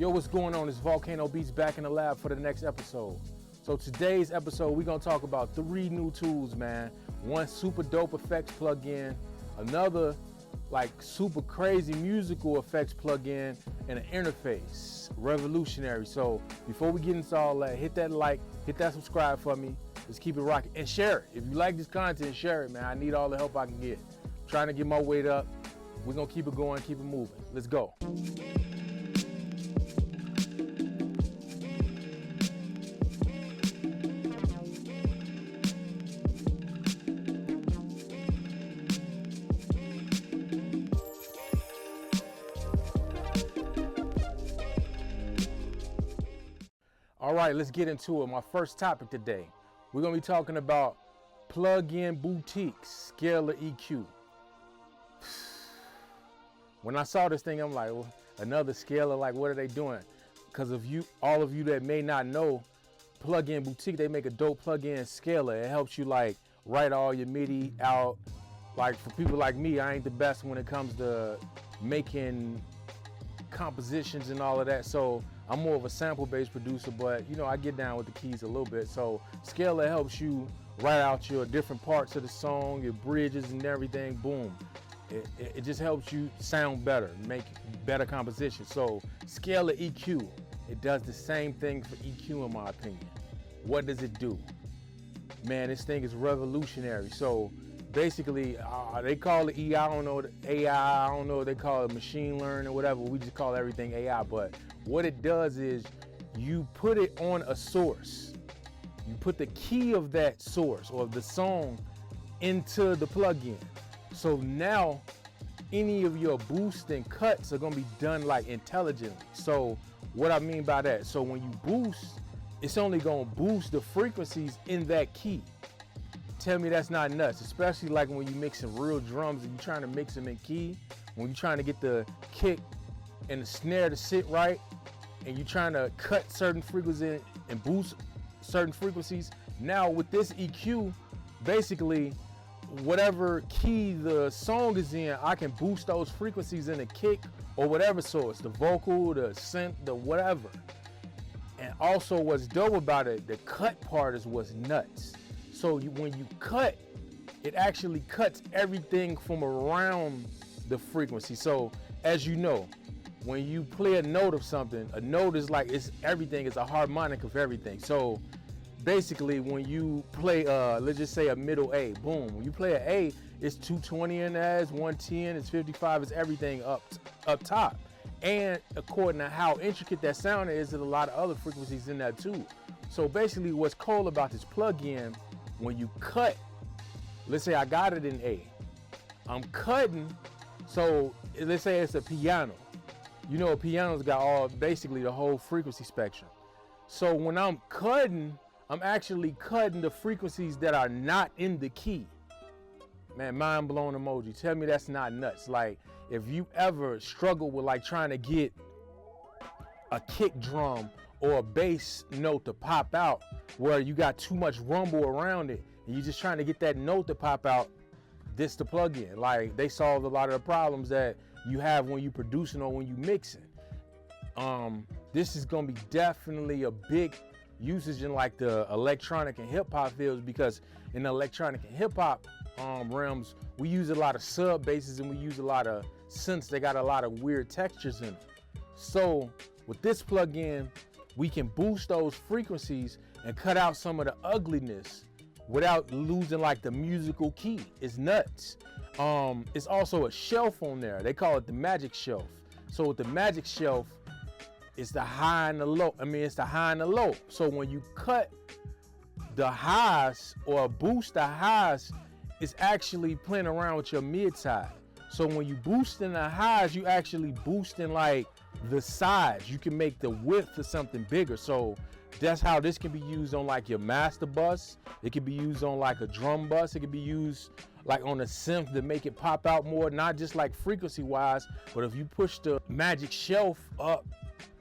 Yo, what's going on? It's Volcano Beats back in the lab for the next episode. So today's episode, we're gonna talk about 3 new tools, man. One super dope effects plugin, another like super crazy musical effects plugin, and an interface. Revolutionary. So before we get into all that, hit that like, hit that subscribe for me. Let's keep it rocking and share it. If you like this content, share it, man. I need all the help I can get. I'm trying to get my weight up. We're gonna keep it going, keep it moving. Let's go. All right, let's get into it. My first topic today, we're gonna be talking about plug-in boutiques, scalar EQ. When I saw this thing, I'm like, well, another scalar, like what are they doing? Because of you, all of you that may not know, plug-in boutique, they make a dope plug-in scalar. It helps you like write all your MIDI out. Like for people like me, I ain't the best when it comes to making compositions and all of that. So I'm more of a sample-based producer, but you know, I get down with the keys a little bit. So scalar helps you write out your different parts of the song, your bridges and everything. Boom. It just helps you sound better, make better compositions. So scalar EQ, it does the same thing for EQ in my opinion. What does it do? Man, this thing is revolutionary. So basically, they call it EI, I don't know, AI, I don't know, they call it machine learning or whatever. We just call everything AI. But what it does is you put it on a source. You put the key of that source or the song into the plugin. So now any of your boosts and cuts are gonna be done like intelligently. So what I mean by that, so when you boost, it's only gonna boost the frequencies in that key. Tell me that's not nuts, especially like when you're mixing real drums and you're trying to mix them in key, when you're trying to get the kick and the snare to sit right, and you're trying to cut certain frequencies and boost certain frequencies. Now with this EQ, basically, whatever key the song is in, I can boost those frequencies in the kick or whatever source, the vocal, the synth, the whatever. And also what's dope about it, the cut part is what's nuts. So when you cut, it actually cuts everything from around the frequency. So as you know, when you play a note of something, a note is like, it's everything, it's a harmonic of everything. So basically when you play, let's just say a middle A, boom. When you play an A, it's 220 in there, it's 110, it's 55, it's everything up top. And according to how intricate that sound is, there's a lot of other frequencies in that too. So basically what's cool about this plugin, when you cut, let's say I got it in A, I'm cutting, so let's say it's a piano. You know, a piano's got basically the whole frequency spectrum. So when I'm cutting, I'm actually cutting the frequencies that are not in the key. Man, mind blown emoji. Tell me that's not nuts. Like if you ever struggle with like trying to get a kick drum or a bass note to pop out where you got too much rumble around it and you're just trying to get that note to pop out, this the plugin. Like they solved a lot of the problems that you have when you producing or when you mixing. This is gonna be definitely a big usage in like the electronic and hip hop fields, because in the electronic and hip hop realms, we use a lot of sub basses and we use a lot of synths. They got a lot of weird textures in them. So with this plugin, we can boost those frequencies and cut out some of the ugliness without losing like the musical key. It's nuts. It's also a shelf on there. They call it the magic shelf. So with the magic shelf, it's the high and the low. I mean, it's the high and the low. So when you cut the highs or boost the highs, it's actually playing around with your mid side. So when you boost in the highs, you actually boost in like the sides. You can make the width of something bigger. So that's how this can be used on like your master bus. It can be used on like a drum bus. It can be used like on a synth to make it pop out more, not just like frequency wise, but if you push the magic shelf up,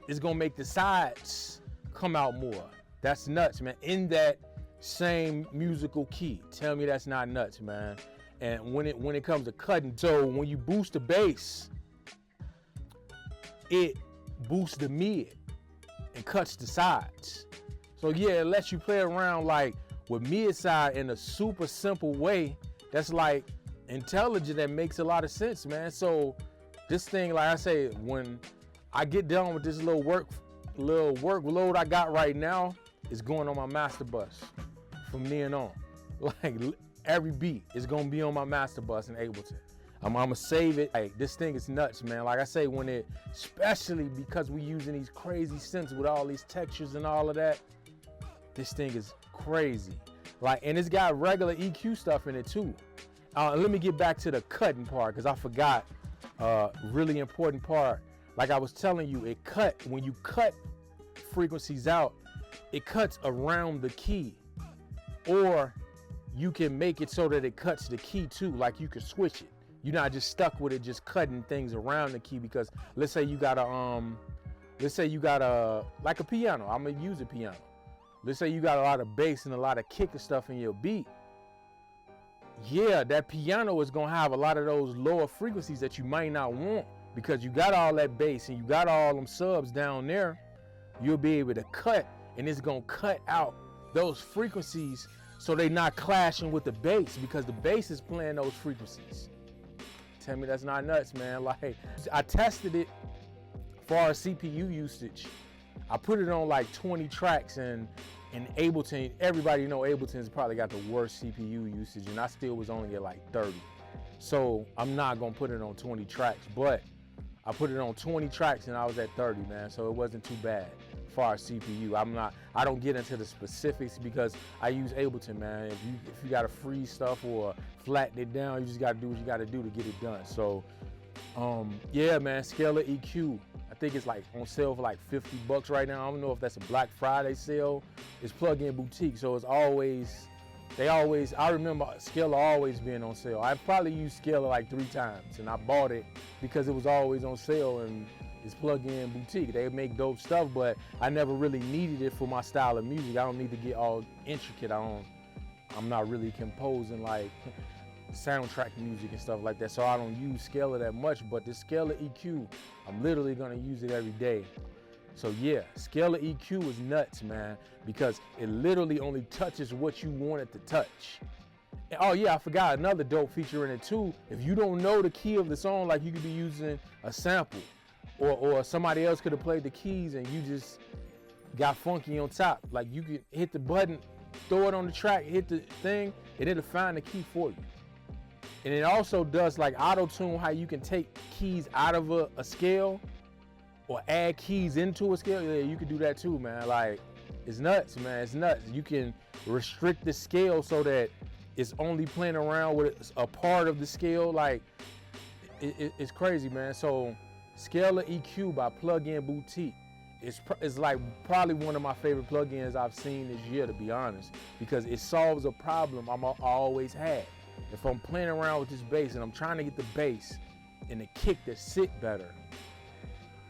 it's gonna make the sides come out more. That's nuts, man. In that same musical key. Tell me that's not nuts, man. And when it comes to cutting, so when you boost the bass, it boosts the mid and cuts the sides. So yeah, it lets you play around like with mid side in a super simple way that's like intelligent, that makes a lot of sense, man. So this thing, like I say, when I get done with this little workload I got right now, is going on my master bus from then on. Like every beat is gonna be on my master bus in Ableton. I'm gonna save it. Like, this thing is nuts, man. Like I say, when it, especially because we using these crazy synths with all these textures and all of that, this thing is crazy. Like, and it's got regular EQ stuff in it too. Let me get back to the cutting part, because I forgot really important part. Like I was telling you, when you cut frequencies out, it cuts around the key, or you can make it so that it cuts the key too. Like you can switch it. You're not just stuck with it just cutting things around the key, because let's say you got a like a piano. I'm gonna use a piano. Let's say you got a lot of bass and a lot of kick and stuff in your beat. Yeah, that piano is gonna have a lot of those lower frequencies that you might not want, because you got all that bass and you got all them subs down there. You'll be able to cut, and it's gonna cut out those frequencies so they're not clashing with the bass, because the bass is playing those frequencies. Tell me that's not nuts, man. Like, I tested it for our CPU usage. I put it on like 20 tracks, and in Ableton, everybody know Ableton's probably got the worst CPU usage, and I still was only at like 30. So I'm not gonna put it on 20 tracks, but I put it on 20 tracks and I was at 30, man. So it wasn't too bad for our CPU. I don't get into the specifics because I use Ableton, man. If you gotta freeze stuff or flatten it down, you just gotta do what you gotta do to get it done. So yeah, man, Scalar EQ. I think it's like on sale for like $50 right now. I don't know if that's a Black Friday sale. It's Plug-in Boutique, so it's always, I remember Scalar always being on sale. I probably used Scalar like 3 times, and I bought it because it was always on sale, and it's Plug-in Boutique. They make dope stuff, but I never really needed it for my style of music. I don't need to get all intricate. I'm not really composing like soundtrack music and stuff like that, so I don't use Scalar that much. But this Scalar EQ, I'm literally gonna use it every day. So yeah, Scalar EQ is nuts, man, because it literally only touches what you want it to touch. And, oh yeah, I forgot another dope feature in it too. If you don't know the key of the song, like you could be using a sample, or somebody else could have played the keys and you just got funky on top. Like you could hit the button, throw it on the track, hit the thing, and it'll find the key for you. And it also does like auto-tune, how you can take keys out of a scale or add keys into a scale. Yeah, you can do that too, man. Like, it's nuts, man. It's nuts. You can restrict the scale so that it's only playing around with a part of the scale. Like, it's crazy, man. So, Scalar EQ by Plug-in Boutique is like probably one of my favorite plugins I've seen this year, to be honest, because it solves a problem I always had. If I'm playing around with this bass and I'm trying to get the bass and the kick to sit better,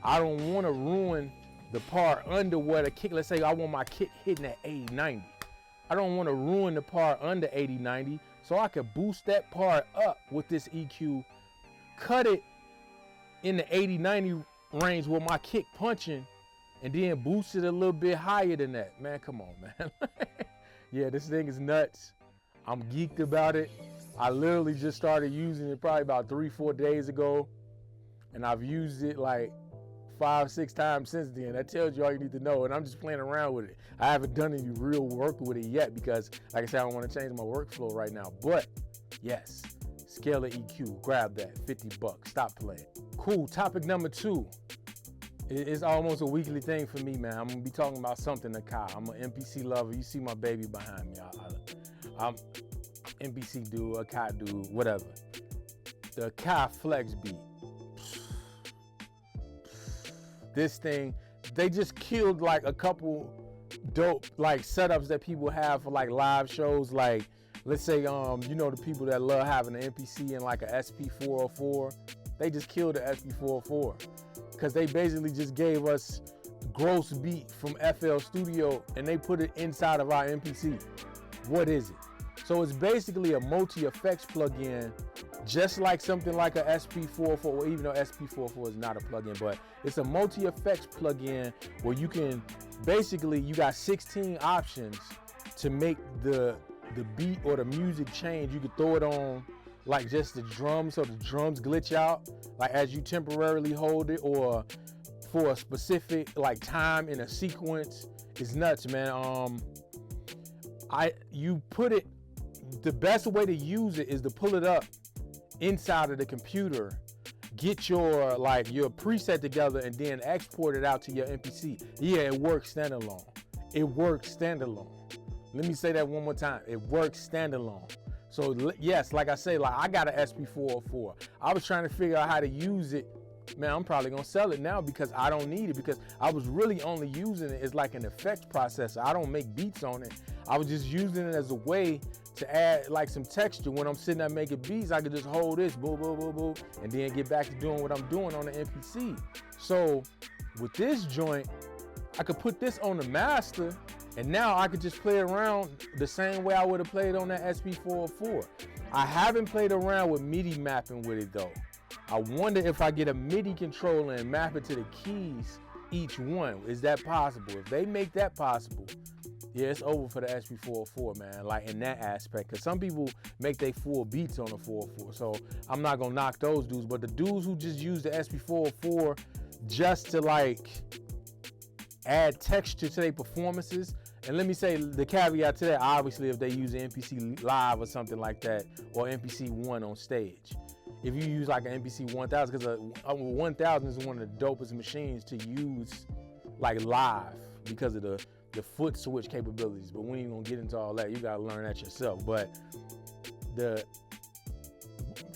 I don't want to ruin the part under where the kick, let's say I want my kick hitting at 80-90. I don't want to ruin the part under 80-90, so I can boost that part up with this EQ, cut it in the 80-90 range with my kick punching, and then boost it a little bit higher than that. Man, come on, man. Yeah, this thing is nuts. I'm geeked about it. I literally just started using it probably about 3-4 days ago, and I've used it like 5-6 times since then. That tells you all you need to know, and I'm just playing around with it. I haven't done any real work with it yet because, like I said, I don't want to change my workflow right now. But yes, Scalar EQ, grab that, $50. Stop playing. Cool. Topic number 2. It's almost a weekly thing for me, man. I'm gonna be talking about something Akai. I'm an MPC lover. You see my baby behind me. I'm MPC dude, Akai dude, whatever. The Akai Flexbeat. This thing, they just killed like a couple dope like setups that people have for like live shows. Like, let's say, you know, the people that love having an MPC and like a SP404, they just killed the SP404 because they basically just gave us gross beat from FL Studio and they put it inside of our MPC. What is it? So it's basically a multi-effects plugin just like something like a SP44, or even though SP44 is not a plugin, but it's a multi-effects plugin where you can basically, you got 16 options to make the beat or the music change. You could throw it on like just the drums, so the drums glitch out like as you temporarily hold it, or for a specific like time in a sequence. It's nuts, man. You put it, the best way to use it is to pull it up inside of the computer, get your preset together, and then export it out to your MPC. Yeah, it works standalone. It works standalone. Let me say that one more time. It works standalone. So yes, like I say, like I got an SP404. I was trying to figure out how to use it. Man, I'm probably gonna sell it now because I don't need it, because I was really only using it as like an effects processor. I don't make beats on it. I was just using it as a way to add like some texture. When I'm sitting there making beats, I could just hold this, boom, boom, boom, boom, and then get back to doing what I'm doing on the MPC. So with this joint, I could put this on the master, and now I could just play around the same way I would have played on that SP404. I haven't played around with MIDI mapping with it though. I wonder if I get a MIDI controller and map it to the keys, each one. Is that possible? If they make that possible, yeah, it's over for the SP404, man, like in that aspect. Because some people make their full beats on the 404. So I'm not going to knock those dudes. But the dudes who just use the SP404 just to like add texture to their performances. And let me say the caveat to that, obviously, if they use the MPC Live or something like that, or MPC 1 on stage. If you use like an MPC 1000, because a 1000 is one of the dopest machines to use like live because of the foot switch capabilities. But we ain't gonna get into all that. You gotta learn that yourself. But the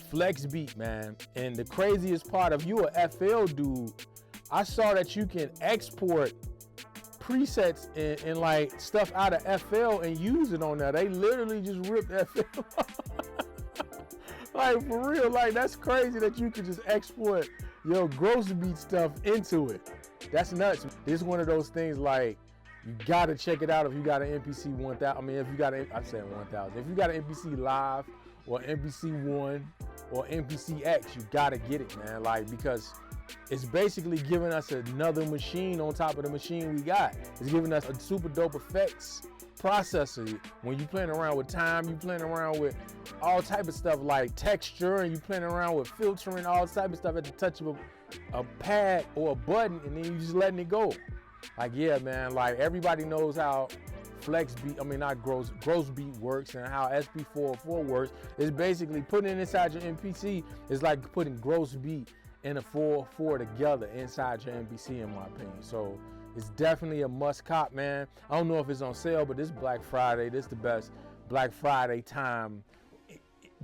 Flexbeat, man, and the craziest part, if you a FL dude, I saw that you can export presets and like stuff out of FL and use it on there. They literally just ripped FL. Like for real, like that's crazy that you can just export your gross beat stuff into it. That's nuts. It's one of those things like you gotta check it out if you got an MPC 1000. I mean, if you got I'm saying 1000. If you got an MPC Live or MPC 1 or MPC X, you gotta get it, man. Like, because it's basically giving us another machine on top of the machine we got. It's giving us a super dope effects processor. When you playing around with time, you playing around with all type of stuff like texture, and you playing around with filtering, all type of stuff at the touch of a pad or a button, and then you just letting it go. Like, yeah, man, like everybody knows how Flexbeat, I mean not gross beat works, and how SP404 works. It's basically putting it inside your MPC. It's like putting gross beat and a 404 together inside your MPC, in my opinion. So it's definitely a must cop, man. I don't know if it's on sale, but this Black Friday, this is the best Black Friday time.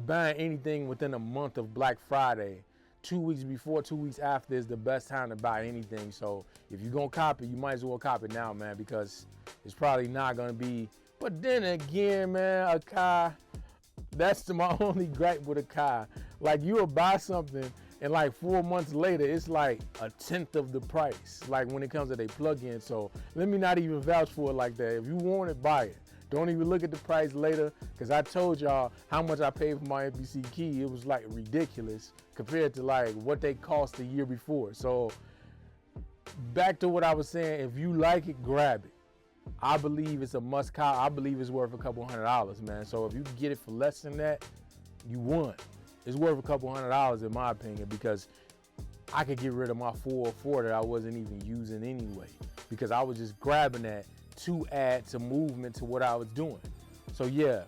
Buying anything within a month of Black Friday, 2 weeks before, 2 weeks after, is the best time to buy anything. So if you're gonna cop it, you might as well cop it now, man, because it's probably not gonna be. But then again, man, Akai, that's my only gripe with Akai. Like, you will buy something, and like 4 months later, it's like a tenth of the price, like when it comes to their plug-in. So let me not even vouch for it like that. If you want it, buy it. Don't even look at the price later, because I told y'all how much I paid for my MPC key. It was like ridiculous compared to like what they cost the year before. So back to what I was saying, if you like it, grab it. I believe it's a must cop. I believe it's worth a couple $100, man. So if you can get it for less than that, you won. It's worth a couple $100 in my opinion, because I could get rid of my 404 that I wasn't even using anyway, because I was just grabbing that to add some movement to what I was doing. So yeah,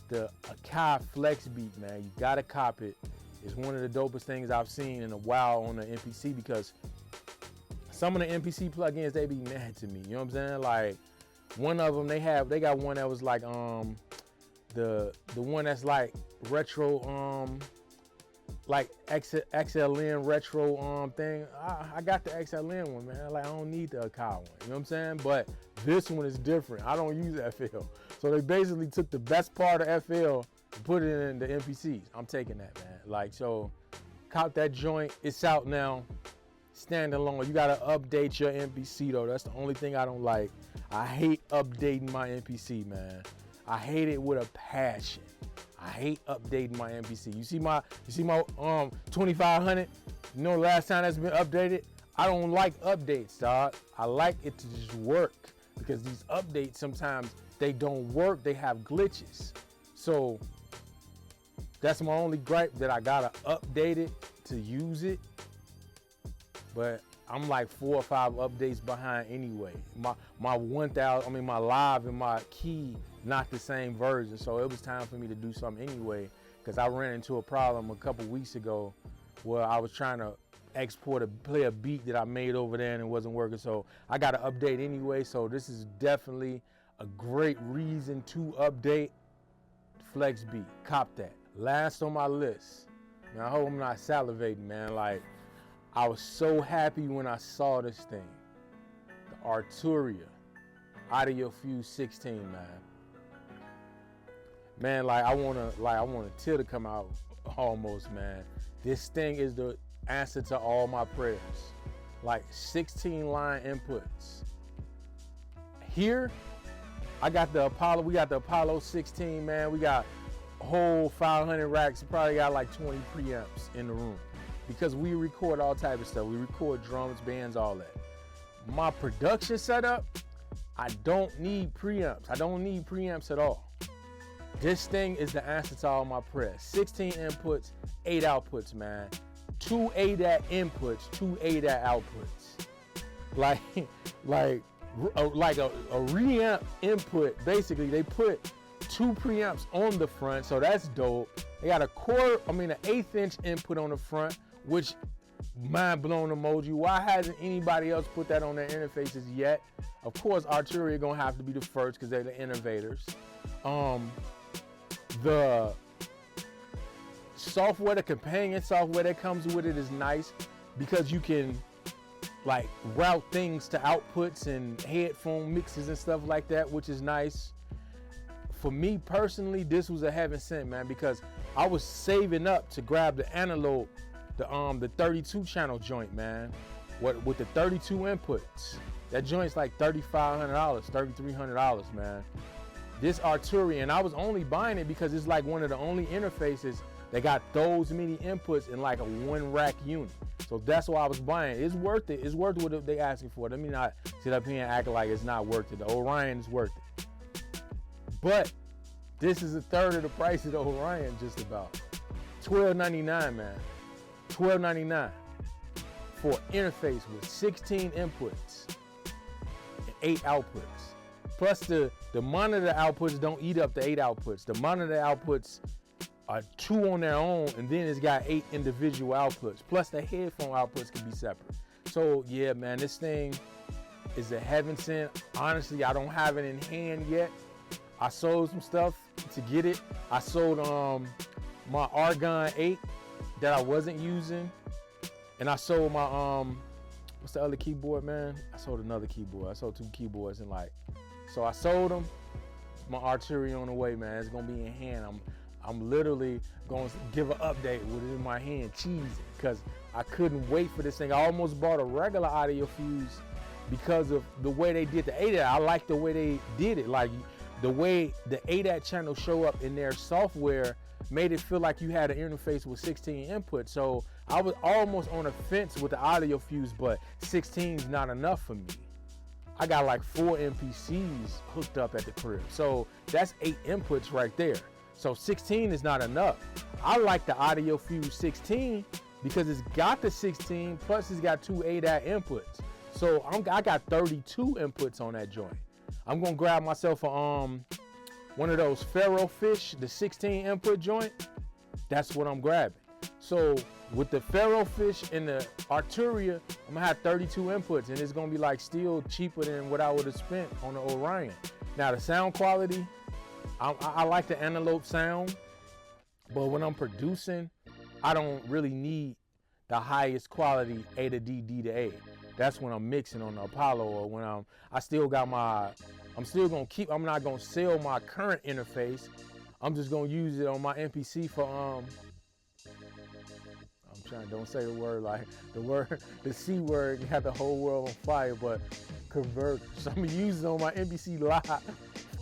the Akai Flexbeat, man, you gotta cop it. It's one of the dopest things I've seen in a while on the MPC, because some of the MPC plugins, they be mad to me. You know what I'm saying? Like, one of them, they got one that was like the one that's like retro, like XLN retro thing. I got the XLN one, man. Like, I don't need the Akai one. You know what I'm saying? But this one is different. I don't use FL. So they basically took the best part of FL and put it in the MPCs. I'm taking that, man. Like, so cop that joint. It's out now. Standalone. You gotta update your MPC though. That's the only thing I don't like. I hate updating my MPC, man. I hate it with a passion. I I hate updating my MPC. You see my 2500? You know, last time that's been updated? I don't like updates, dog. I like it to just work, because these updates sometimes they don't work. They have glitches. So that's my only gripe, that I gotta update it to use it. But I'm like 4 or 5 updates behind anyway. My 1000, my live and my key, not the same version. So it was time for me to do something anyway, because I ran into a problem a couple weeks ago where I was trying to play a beat that I made over there and it wasn't working. So I got to update anyway. So this is definitely a great reason to update. Flexbeat, cop that. Last on my list. Man, I hope I'm not salivating, man. Like, I was so happy when I saw this thing. The Arturia AudioFuse 16, man. Man, like I want a tear to come out almost, man. This thing is the answer to all my prayers. Like 16 line inputs. Here, we got the Apollo 16, man. We got a whole 500 racks. We probably got like 20 preamps in the room, because we record all type of stuff. We record drums, bands, all that. My production setup, I don't need preamps. I don't need preamps at all. This thing is the answer to all my prayers. 16 inputs, 8 outputs, man. 2 ADAT inputs, 2 ADAT outputs. Like a reamp input. Basically, they put 2 preamps on the front, so that's dope. They got an 1/8 inch input on the front, which mind blown emoji. Why hasn't anybody else put that on their interfaces yet? Of course, Arturia gonna have to be the first, because they're the innovators. The software, the companion software that comes with it is nice, because you can like route things to outputs and headphone mixes and stuff like that, which is nice. For me personally, this was a heaven sent, man, because I was saving up to grab the Antelope, the 32 channel joint, man, with the 32 inputs. That joint's like $3,500, $3,300, man. This Arturia, and I was only buying it because it's like one of the only interfaces that got those many inputs in like a 1 rack unit. So that's why I was buying it. It's worth it. It's worth what they asking for. Let me not sit up here and act like it's not worth it. The Orion is worth it. But this is a third of the price of the Orion, just about. $12.99, man. $12.99 for an interface with 16 inputs and 8 outputs. Plus the monitor outputs don't eat up the 8 outputs. The monitor outputs are 2 on their own, and then it's got 8 individual outputs. Plus the headphone outputs can be separate. So yeah, man, this thing is a heaven sent. Honestly, I don't have it in hand yet. I sold some stuff to get it. I sold my Argon 8 that I wasn't using, and I sold my what's the other keyboard, man? I sold another keyboard. I sold 2 keyboards, and so I sold them. My Arturia on the way, man. It's gonna be in hand. I'm literally gonna give an update with it in my hand, cheesing, because I couldn't wait for this thing. I almost bought a regular AudioFuse because of the way they did the ADAT. I like the way they did it. Like the way the ADAT channels show up in their software made it feel like you had an interface with 16 inputs. So I was almost on a fence with the AudioFuse, but 16 is not enough for me. I got like 4 MPCs hooked up at the crib. So that's 8 inputs right there. So 16 is not enough. I like the AudioFuse 16 because it's got the 16, plus it's got 2 ADAT inputs. So I got 32 inputs on that joint. I'm gonna grab myself a, one of those Pharaoh fish, the 16 input joint. That's what I'm grabbing. So with the Pharaoh fish and the Arturia, I'm gonna have 32 inputs, and it's gonna be like still cheaper than what I would have spent on the Orion. Now the sound quality, I like the Antelope sound, but when I'm producing, I don't really need the highest quality A to D, D to A. That's when I'm mixing on the Apollo, or when I'm not gonna sell my current interface. I'm just gonna use it on my MPC for don't say the word, like the C word, you have the whole world on fire, but convert. So I'm gonna use it on my MPC live.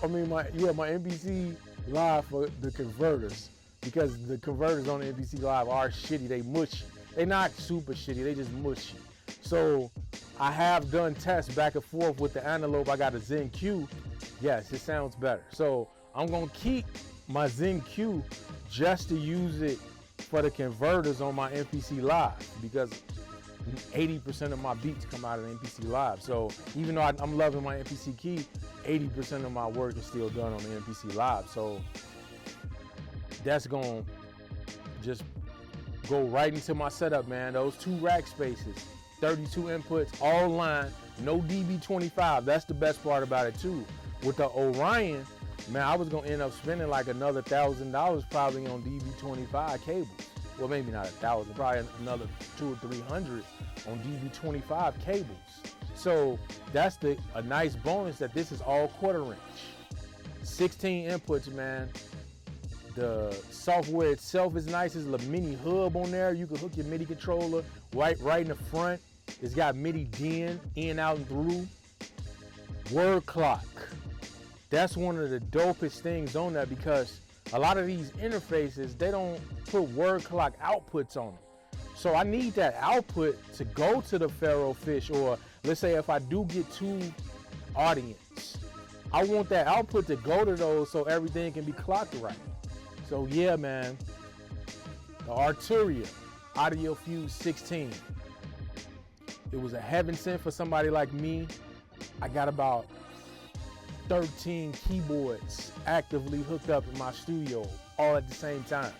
My MPC live for the converters. because the converters on the MPC Live are shitty. They mushy. They're not super shitty. They just mushy. So I have done tests back and forth with the Antelope. I got a Zen Q. Yes, it sounds better. So I'm gonna keep my Zen Q just to use it for the converters on my MPC Live, because 80% of my beats come out of the MPC Live. So even though I'm loving my MPC key, 80% of my work is still done on the MPC Live. So that's gonna just go right into my setup, man. Those 2 rack spaces, 32 inputs, all line, no DB25. That's the best part about it too. With the Orion, man, I was gonna end up spending like another $1,000 probably on DB25 cables. Well, maybe not 1,000, probably another 200 or 300 on DB25 cables. So that's a nice bonus that this is all 1/4 inch. 16 inputs, man. The software itself is nice. There's a mini hub on there. You can hook your MIDI controller right in the front. It's got MIDI DIN, in, out, and through. Word clock. That's one of the dopest things on that, because a lot of these interfaces, they don't put word clock outputs on them. So I need that output to go to the Pharaoh Fish, or let's say if I do get 2 audience, I want that output to go to those so everything can be clocked right. So yeah, man, the Arturia AudioFuse 16. It was a heaven sent for somebody like me. I got about 13 keyboards actively hooked up in my studio all at the same time.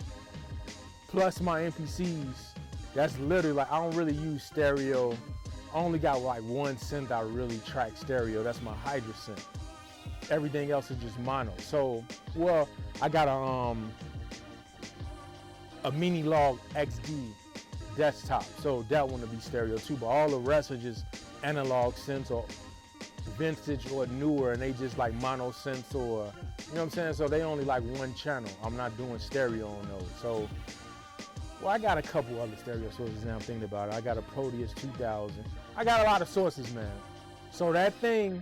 Plus my MPCs, that's literally like, I don't really use stereo. I only got like 1 synth I really track stereo. That's my Hydra synth. Everything else is just mono. So, well, I got a Mini Log XD desktop. So that one will be stereo too, but all the rest are just analog synths or vintage or newer, and they just like mono synths, or, you know what I'm saying? So they only like 1 channel. I'm not doing stereo on those. So, well, I got a couple other stereo sources now I'm thinking about it. I got a Proteus 2000. I got a lot of sources, man. So that thing,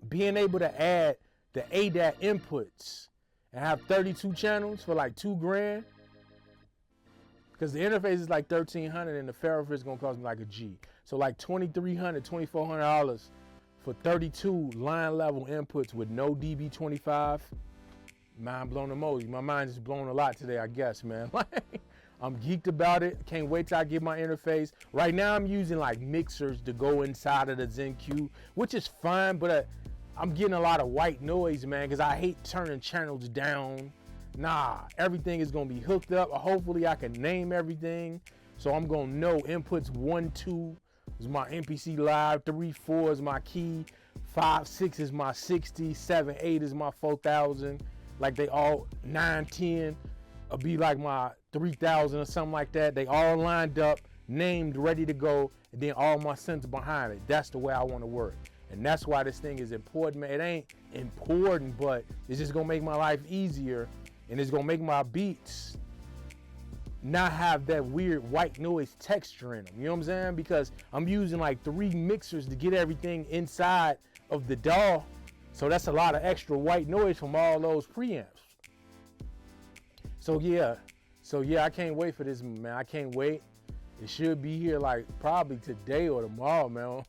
being able to add the ADAT inputs and have 32 channels for like $2 grand, because the interface is like $1,300 and the Pharaoh Fish is gonna cost me like a G. So like $2,300, $2,400 for 32 line level inputs with no DB25. Mind blown emoji. My mind is blown a lot today, I guess, man. I'm geeked about it. Can't wait till I get my interface. Right now I'm using like mixers to go inside of the Zen Q, which is fine, but I'm getting a lot of white noise, man, because I hate turning channels down. Nah, everything is gonna be hooked up. Hopefully I can name everything. So I'm gonna know inputs 1, 2 is my MPC Live, 3, 4 is my key, 5, 6 is my 60, 7, 8 is my 4,000. Like they all, 9, 10 will be like my 3,000 or something like that. They all lined up, named, ready to go, and then all my synths behind it. That's the way I want to work. And that's why this thing is important, man. It ain't important, but it's just gonna make my life easier, and it's gonna make my beats not have that weird white noise texture in them. You know what I'm saying? Because I'm using like 3 mixers to get everything inside of the DAW. So that's a lot of extra white noise from all those preamps. So yeah, I can't wait for this, man. I can't wait. It should be here like probably today or tomorrow, man.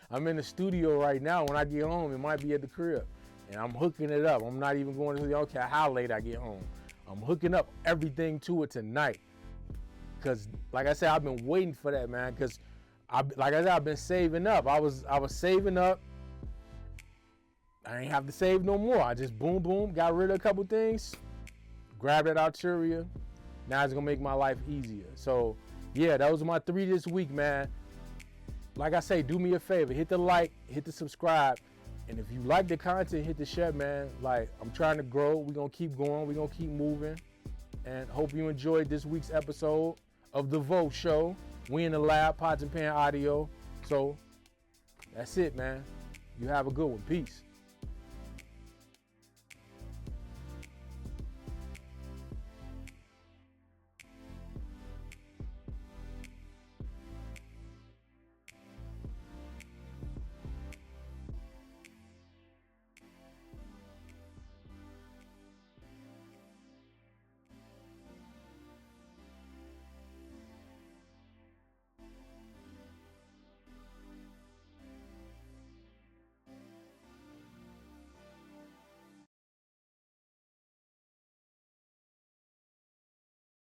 I'm in the studio right now. When I get home, it might be at the crib. And I'm hooking it up. I'm not even going to, don't care how late I get home. I'm hooking up everything to it tonight. Cause like I said, I've been waiting for that, man. Cause like I said, I've been saving up. I was saving up. I ain't have to save no more. I just boom, got rid of a couple things, grabbed that Arturia. Now it's gonna make my life easier. So yeah, those are my 3 this week, man. Like I say, do me a favor, hit the like, hit the subscribe. And if you like the content, hit the share, man. Like, I'm trying to grow. We're gonna keep going, we're gonna keep moving. And hope you enjoyed this week's episode of The Vote Show. We in the lab, Pots and Pan Audio. So that's it, man. You have a good one. Peace.